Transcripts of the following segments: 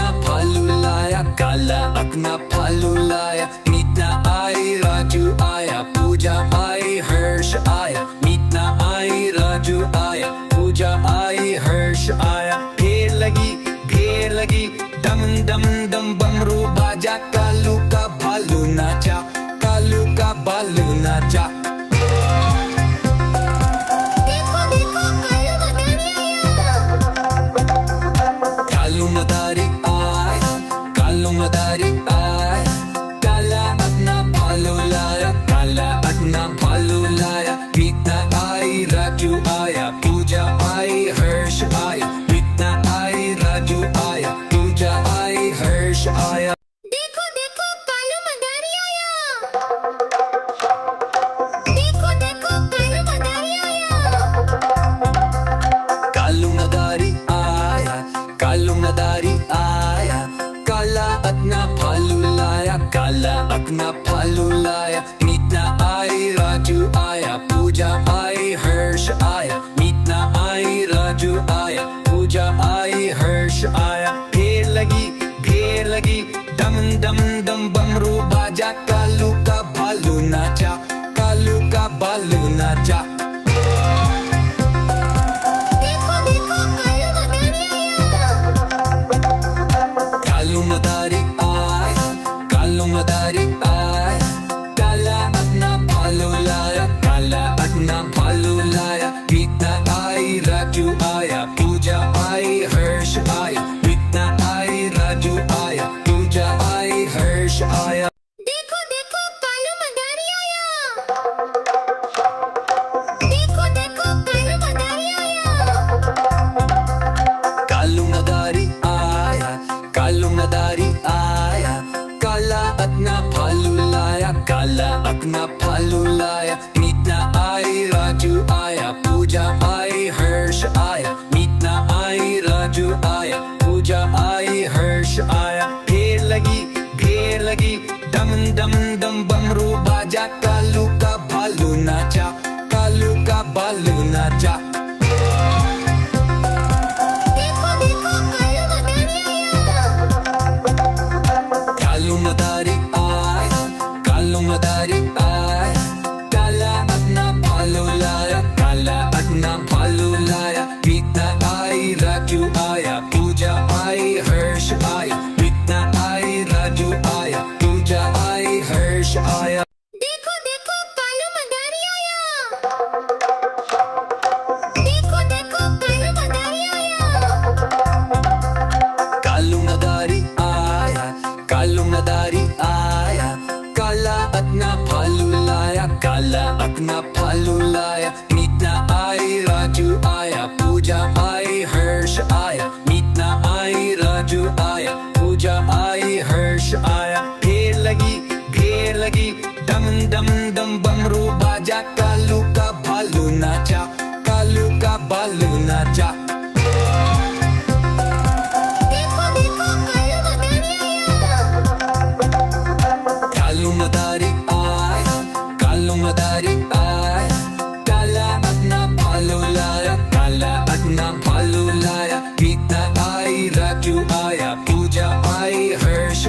अपना भालू लाया, काला अपना भालू लाया। मीतना आई राजू आया, पूजा आई हर्ष आया। मीतना आई राजू आया, पूजा आई हर्ष आया। ढेर लगी डम डम डम बमरू बाजा, कालू का भालू नाचा, कालू का भालू नाचा। कालू मदारी आया, कालू मदारी आया। काला अपना भालू लाया, काला अपना भालू लाया। मीतना आई राजू आया, पूजा आई हर्ष आया। मीतना आई राजू आया, पूजा आई हर्ष आया। देखो देखो कालू मदारी आया। देखो देखो कालू मदारी आया। कालू मदारी आया, कालू मदारी आया। काला अपना भालू लाया, काला अपना भालू लाया। मीतना आई राजू आया, पूजा आई हर्ष आया। मीतना आई राजू आया, पूजा आई हर्ष आया। ढेर लगी डम डम डम बमरू बाजा, कालू का भालू नाचा, कालू का भालू नाचा। देखो देखो कालू मदारी आया। कालू मदारी आया, कालू मदारी आया। काला अपना भालू लाया, काला अपना भालू लाया। मीतना आई राजू आया, पूजा आई हर्ष आया। मीतना आई राजू आया, पूजा आई हर्ष आया। देखो देखो कालू मदारी आया। देखो देखो कालू मदारी आया। कालू मदारी आया, कालू मदारी आया। काला अपना भालू लाया, काला अपना भालू लाया। मीतना आई राजू आया, पूजा आई हर्ष आया। मीतना आई राजू आया, पूजा आई हर्ष आया। ढेर लगी डम डम डम बमरू बाजा, कालू का भालू नाचा, कालू का भालू नाचा। देखो देखो कालू मदारी आया। कालू मदारी आया, कालू मदारी आया। काला अपना भालू लाया, काला अपना भालू लाया। मीतना आई राजू आया, पूजा आई हर्ष आया। मीतना आई राजू आया, पूजा आई हर्ष आया। देखो देखो कालू मदारी आया। देखो देखो कालू मदारी आया। कालू मदारी आया, कालू मदारी आया। काला अपना भालू लाया, काला अपना भालू लाया। मीतना आई राजू आया, पूजा आई हर्ष आया। मीतना आई राजू आया, पूजा आई हर्ष आया। ढेर लगी डम डम डम बमरू बाजा, कालू का भालू नाचा, कालू का भालू नाचा। देखो देखो कालू मदारी आया। कालू मदारी आया, कालू मदारी आया। काला अपना भालू लाया, काला अपना भालू लाया। मीतना आई राजू आया, पूजा आई हर्ष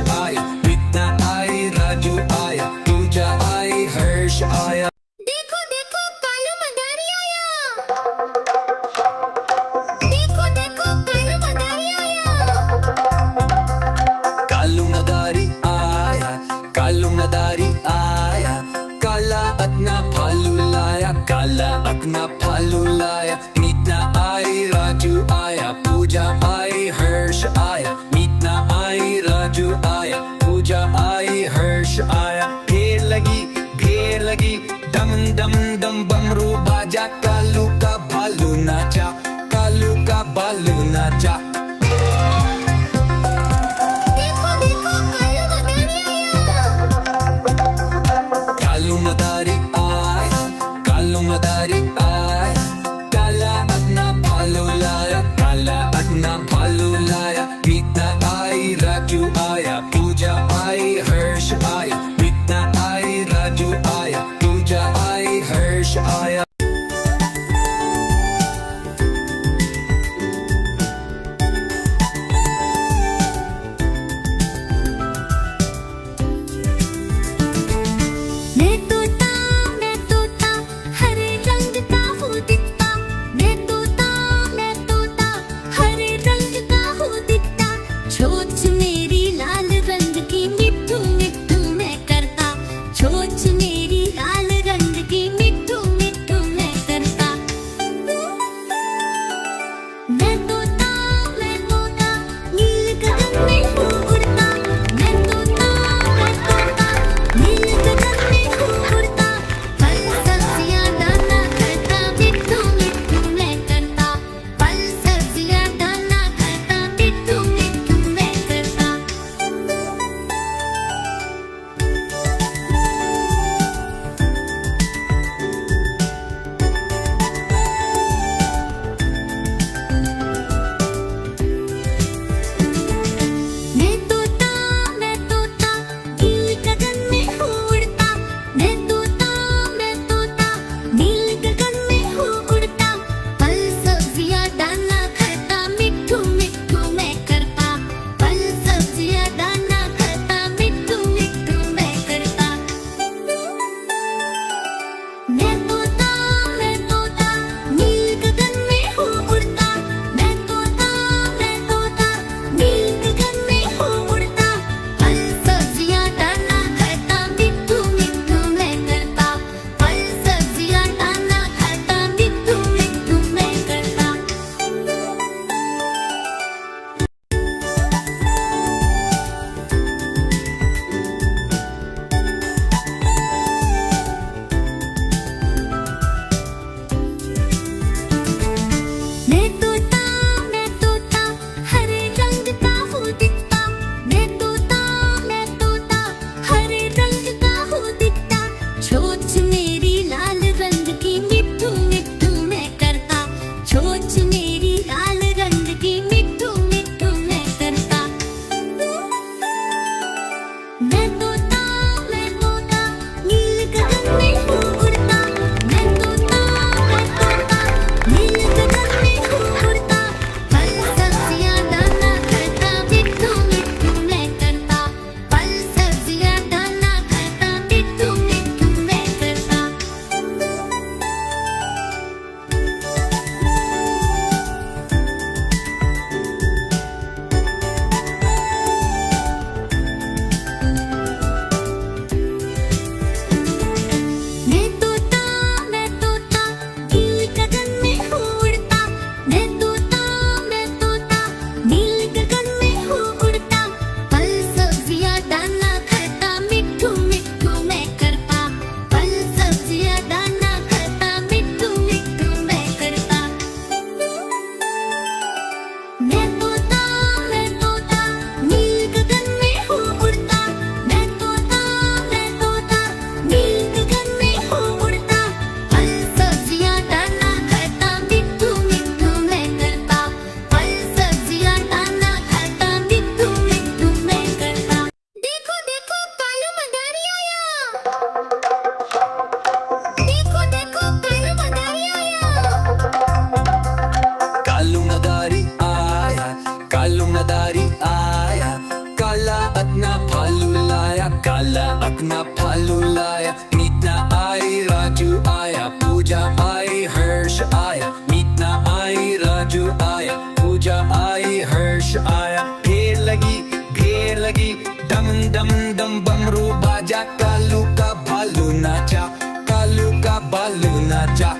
na Palu laaya, Kala at na Palu laaya. Meet na ay Raju aya, Puja ay Hirsch aya. Meet na ay Raju aya, Puja ay Hirsch aya. Bheer lagi, dam dam dam bamru baja. Kalu ka balu nacha, Kalu ka balu nacha.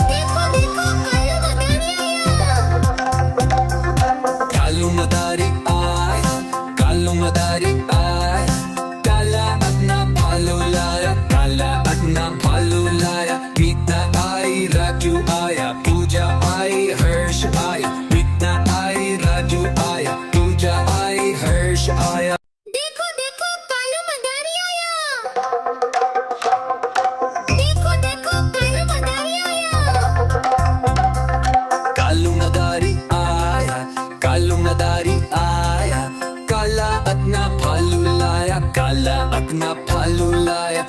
देखो देखो कालू मदारी आया Kalu madari ay, Kalu madari ay. Kala at na Palu laaya, Kala at na Palu laaya. Meet na ay Raju aya, Puja ay Hirsch aya. Meet na ay Raju aya, Puja ay Hirsch aya. देखो देखो कालू मदारी आया देखो देखो कालू मदारी आया Kalu madari aya, Kalu madari aya. Kala at na Palu laaya, Kala at na Palu laaya.